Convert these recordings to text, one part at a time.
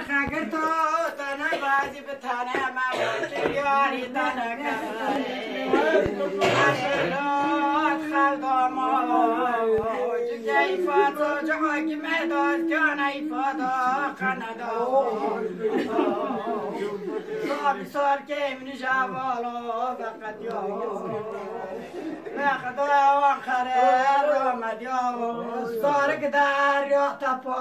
خاكرتو تانا بازي بتانا ما تجاري تانا كاي خالدو مو جاي فاتو جاكي ميدو كان يفاتو قندو صار صار كيم نجابالو فقط يوم فقط وخير مديو صار قدر يعتبو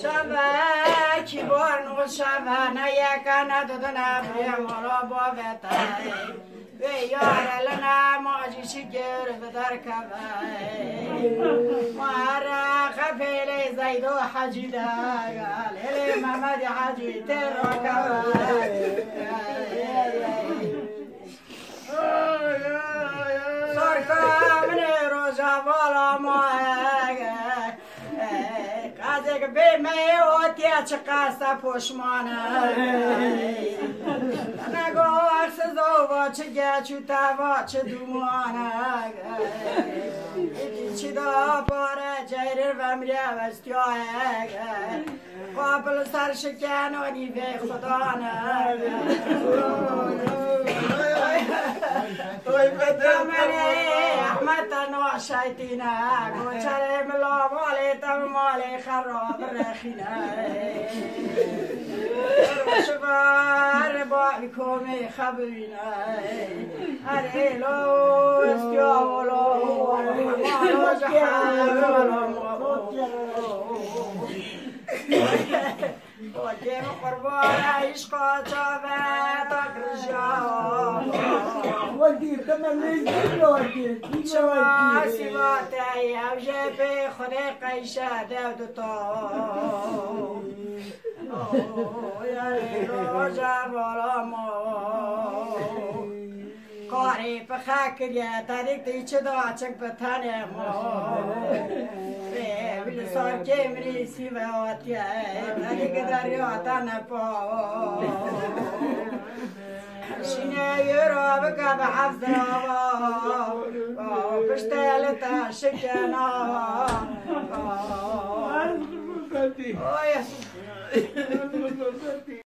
شبا كبار نشبا نيكنا ددنا بيمرو بوفتاي بيار لنا ماجي شجر بدركباي مارا خفيلي زيدو حجدا قال لي محمد حجي تركباي صركا من روزا ولا ما قازق بيمي وتيا چقاسا پشمانه نگو عکس زوبا چه گچو توا چه دومانه چی دا پاره جیرر و مریه وستیاه قابل سر شکنانی به خدانه احمد تنوع شایتینه گوچره ملا مالی تم مالی خراب رخینه شبار باقی کمی خبرینه هره لو استیاولو مالو جحالو وكيف قربان عشقا جابت أكرجا ودي تملي ودي شما سيباتي أو جيبي خدي قيشة دودتو يا ريلو جابولا مو قاري بخاكر يا تاريك تيشدو عشق بتاني مو صار كيمري سيباتي تاريك داريو عطانا بو شينا يرو بكا بحفظ رابا بشتالتا شكنا